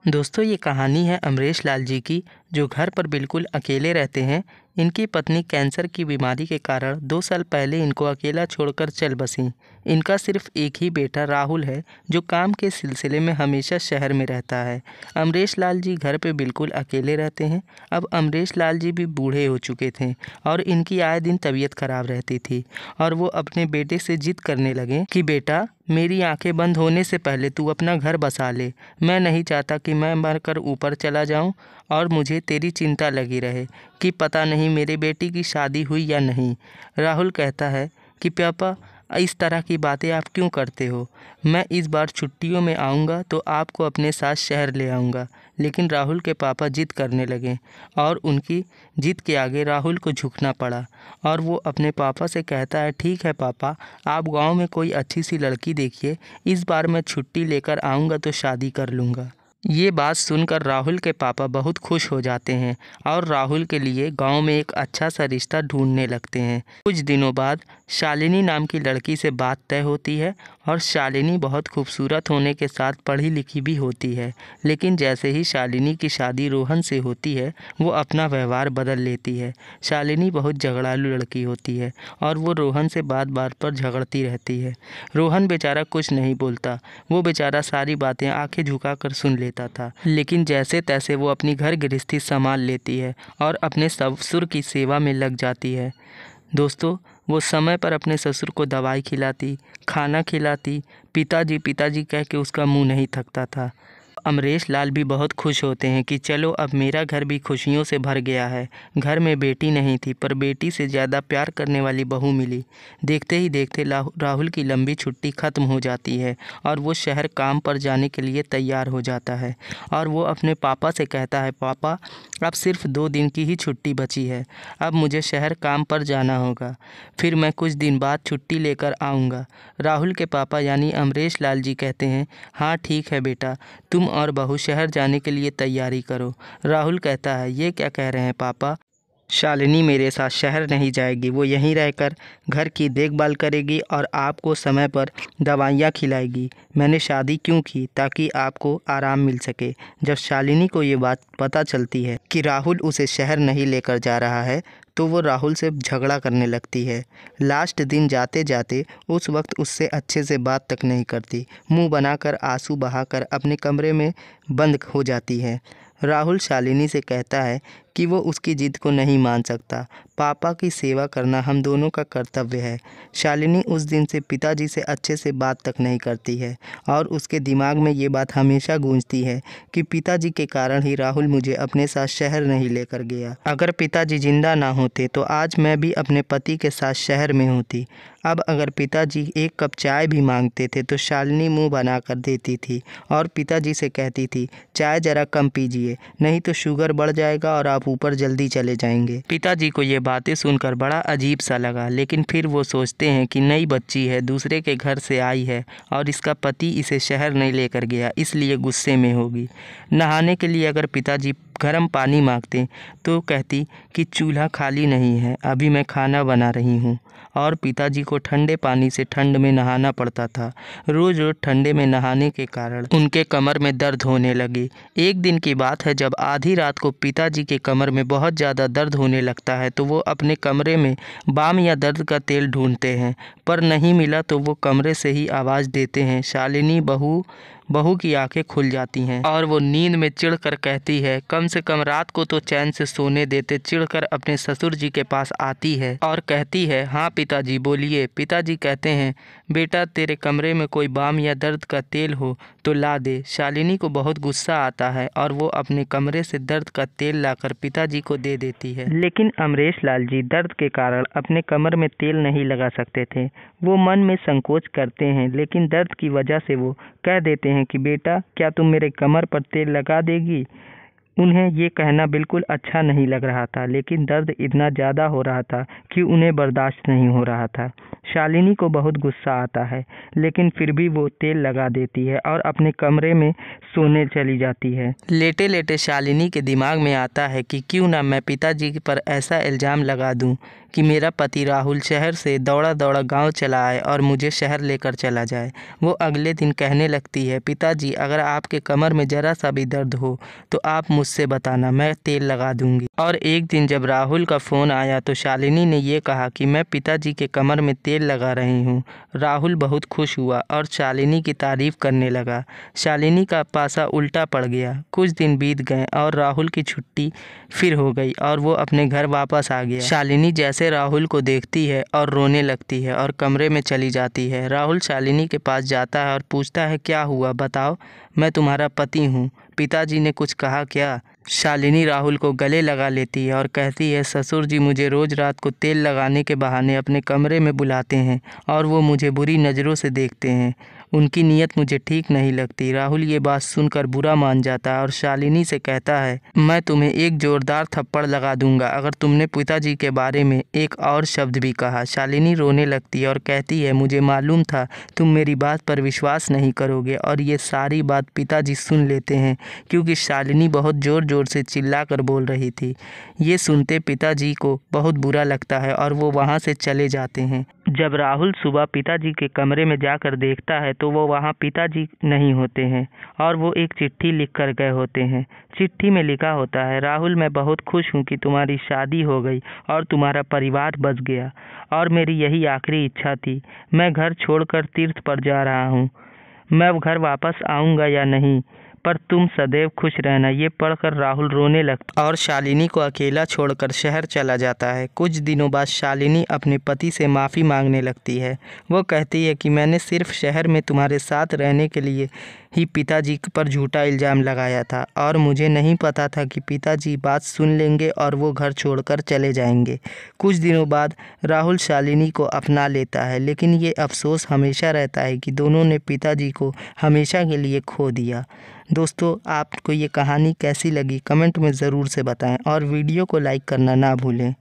दोस्तों ये कहानी है अमरेश लाल जी की, जो घर पर बिल्कुल अकेले रहते हैं। इनकी पत्नी कैंसर की बीमारी के कारण 2 साल पहले इनको अकेला छोड़कर चल बसीं। इनका सिर्फ एक ही बेटा राहुल है, जो काम के सिलसिले में हमेशा शहर में रहता है। अमरेश लाल जी घर पे बिल्कुल अकेले रहते हैं। अब अमरेश लाल जी भी बूढ़े हो चुके थे और इनकी आए दिन तबीयत खराब रहती थी और वो अपने बेटे से जिद करने लगे कि बेटा, मेरी आंखें बंद होने से पहले तू अपना घर बसा ले। मैं नहीं चाहता कि मैं मरकर ऊपर चला जाऊं और मुझे तेरी चिंता लगी रहे कि पता नहीं मेरे बेटी की शादी हुई या नहीं। राहुल कहता है कि पापा, इस तरह की बातें आप क्यों करते हो? मैं इस बार छुट्टियों में आऊँगा तो आपको अपने साथ शहर ले आऊँगा। लेकिन राहुल के पापा जिद करने लगे और उनकी जिद के आगे राहुल को झुकना पड़ा और वो अपने पापा से कहता है, ठीक है पापा, आप गांव में कोई अच्छी सी लड़की देखिए, इस बार मैं छुट्टी लेकर आऊँगा तो शादी कर लूँगा। ये बात सुनकर राहुल के पापा बहुत खुश हो जाते हैं और राहुल के लिए गांव में एक अच्छा सा रिश्ता ढूंढने लगते हैं। कुछ दिनों बाद शालिनी नाम की लड़की से बात तय होती है और शालिनी बहुत खूबसूरत होने के साथ पढ़ी लिखी भी होती है। लेकिन जैसे ही शालिनी की शादी रोहन से होती है, वो अपना व्यवहार बदल लेती है। शालिनी बहुत झगड़ालू लड़की होती है और वो रोहन से बात बात पर झगड़ती रहती है। रोहन बेचारा कुछ नहीं बोलता, वो बेचारा सारी बातें आंखें झुकाकर सुन लेता था। लेकिन जैसे तैसे वो अपनी घर गृहस्थी संभाल लेती है और अपने ससुर की सेवा में लग जाती है। दोस्तों, वो समय पर अपने ससुर को दवाई खिलाती, खाना खिलाती, पिताजी पिताजी कह के उसका मुंह नहीं थकता था। अमरेश लाल भी बहुत खुश होते हैं कि चलो अब मेरा घर भी खुशियों से भर गया है। घर में बेटी नहीं थी, पर बेटी से ज़्यादा प्यार करने वाली बहू मिली। देखते ही देखते राहुल की लंबी छुट्टी ख़त्म हो जाती है और वो शहर काम पर जाने के लिए तैयार हो जाता है और वो अपने पापा से कहता है, पापा, अब सिर्फ 2 दिन की ही छुट्टी बची है। अब मुझे शहर काम पर जाना होगा, फिर मैं कुछ दिन बाद छुट्टी लेकर आऊँगा। राहुल के पापा यानी अमरेश लाल जी कहते हैं, हाँ ठीक है बेटा, तुम और बहू शहर जाने के लिए तैयारी करो। राहुल कहता है, ये क्या कह रहे हैं पापा? शालिनी मेरे साथ शहर नहीं जाएगी, वो यहीं रहकर घर की देखभाल करेगी और आपको समय पर दवाइयाँ खिलाएगी। मैंने शादी क्यों की? ताकि आपको आराम मिल सके। जब शालिनी को ये बात पता चलती है कि राहुल उसे शहर नहीं लेकर जा रहा है, तो वो राहुल से झगड़ा करने लगती है। लास्ट दिन जाते जाते उस वक्त उससे अच्छे से बात तक नहीं करती, मुंह बनाकर आंसू बहाकर अपने कमरे में बंद हो जाती है। राहुल शालिनी से कहता है कि वो उसकी जिद को नहीं मान सकता। पापा की सेवा करना हम दोनों का कर्तव्य है। शालिनी उस दिन से पिताजी से अच्छे से बात तक नहीं करती है और उसके दिमाग में ये बात हमेशा गूंजती है कि पिताजी के कारण ही राहुल मुझे अपने साथ शहर नहीं लेकर गया। अगर पिताजी जिंदा ना होते तो आज मैं भी अपने पति के साथ शहर में होती। अब अगर पिताजी एक कप चाय भी मांगते थे तो शालिनी मुंह बनाकर देती थी और पिताजी से कहती थी, चाय ज़रा कम पीजिए, नहीं तो शुगर बढ़ जाएगा और आप ऊपर जल्दी चले जाएंगे। पिताजी को ये बातें सुनकर बड़ा अजीब सा लगा, लेकिन फिर वो सोचते हैं कि नई बच्ची है, दूसरे के घर से आई है और इसका पति इसे शहर नहीं लेकर गया, इसलिए गुस्से में होगी। नहाने के लिए अगर पिताजी गर्म पानी मांगते तो कहती कि चूल्हा खाली नहीं है, अभी मैं खाना बना रही हूँ। और पिताजी को ठंडे पानी से ठंड में नहाना पड़ता था। रोज़ रोज़ ठंडे में नहाने के कारण उनके कमर में दर्द होने लगे। एक दिन की बात है, जब आधी रात को पिताजी के कमर में बहुत ज़्यादा दर्द होने लगता है तो वो अपने कमरे में बाम या दर्द का तेल ढूंढते हैं, पर नहीं मिला तो वो कमरे से ही आवाज़ देते हैं, शालिनी बहू की आंखें खुल जाती हैं और वो नींद में चिढ़कर कहती है, कम से कम रात को तो चैन से सोने देते। चिढ़कर अपने ससुर जी के पास आती है और कहती है, हाँ पिताजी बोलिए। पिताजी कहते हैं, बेटा तेरे कमरे में कोई बाम या दर्द का तेल हो तो ला दे। शालिनी को बहुत गुस्सा आता है और वो अपने कमरे से दर्द का तेल लाकर पिताजी को दे देती है। लेकिन अमरेश लाल जी दर्द के कारण अपने कमर में तेल नहीं लगा सकते थे। वो मन में संकोच करते हैं, लेकिन दर्द की वजह से वो कह देते हैं कि बेटा, क्या तुम मेरे कमर पर तेल लगा देगी? उन्हें ये कहना बिल्कुल अच्छा नहीं लग रहा था, लेकिन दर्द इतना ज़्यादा हो रहा था कि उन्हें बर्दाश्त नहीं हो रहा था। शालिनी को बहुत गुस्सा आता है, लेकिन फिर भी वो तेल लगा देती है और अपने कमरे में सोने चली जाती है। लेटे लेटे शालिनी के दिमाग में आता है कि क्यों ना मैं पिताजी पर ऐसा इल्ज़ाम लगा दूं कि मेरा पति राहुल शहर से दौड़ा दौड़ा गांव चला आए और मुझे शहर लेकर चला जाए। वो अगले दिन कहने लगती है, पिताजी अगर आपके कमर में ज़रा सा भी दर्द हो तो आप मुझसे बताना, मैं तेल लगा दूंगी। और एक दिन जब राहुल का फ़ोन आया तो शालिनी ने ये कहा कि मैं पिताजी के कमर में तेल लगा रही हूँ। राहुल बहुत खुश हुआ और शालिनी की तारीफ़ करने लगा। शालिनी का पासा उल्टा पड़ गया। कुछ दिन बीत गए और राहुल की छुट्टी फिर हो गई और वो अपने घर वापस आ गया। शालिनी जैसे राहुल को देखती है और रोने लगती है और कमरे में चली जाती है। राहुल शालिनी के पास जाता है और पूछता है, क्या हुआ बताओ, मैं तुम्हारा पति हूँ, पिताजी ने कुछ कहा क्या? शालिनी राहुल को गले लगा लेती है और कहती है, ससुर जी मुझे रोज़ रात को तेल लगाने के बहाने अपने कमरे में बुलाते हैं और वो मुझे बुरी नज़रों से देखते हैं। उनकी नीयत मुझे ठीक नहीं लगती। राहुल ये बात सुनकर बुरा मान जाता है और शालिनी से कहता है, मैं तुम्हें एक ज़ोरदार थप्पड़ लगा दूंगा अगर तुमने पिताजी के बारे में एक और शब्द भी कहा। शालिनी रोने लगती है और कहती है, मुझे मालूम था तुम मेरी बात पर विश्वास नहीं करोगे। और ये सारी बात पिताजी सुन लेते हैं क्योंकि शालिनी बहुत ज़ोर ज़ोर से चिल्लाकर बोल रही थी। ये सुनते पिताजी को बहुत बुरा लगता है और वो वहाँ से चले जाते हैं। जब राहुल सुबह पिताजी के कमरे में जाकर देखता है तो वो वहाँ पिताजी नहीं होते हैं और वो एक चिट्ठी लिख कर गए होते हैं। चिट्ठी में लिखा होता है, राहुल मैं बहुत खुश हूँ कि तुम्हारी शादी हो गई और तुम्हारा परिवार बच गया और मेरी यही आखिरी इच्छा थी। मैं घर छोड़कर तीर्थ पर जा रहा हूँ। मैं घर वापस आऊँगा या नहीं, पर तुम सदैव खुश रहना। ये पढ़कर राहुल रोने लगता और शालिनी को अकेला छोड़कर शहर चला जाता है। कुछ दिनों बाद शालिनी अपने पति से माफ़ी मांगने लगती है। वो कहती है कि मैंने सिर्फ शहर में तुम्हारे साथ रहने के लिए ही पिताजी पर झूठा इल्ज़ाम लगाया था और मुझे नहीं पता था कि पिताजी बात सुन लेंगे और वो घर छोड़कर चले जाएंगे। कुछ दिनों बाद राहुल शालिनी को अपना लेता है, लेकिन ये अफसोस हमेशा रहता है कि दोनों ने पिताजी को हमेशा के लिए खो दिया। दोस्तों, आपको ये कहानी कैसी लगी कमेंट में ज़रूर से बताएं और वीडियो को लाइक करना ना भूलें।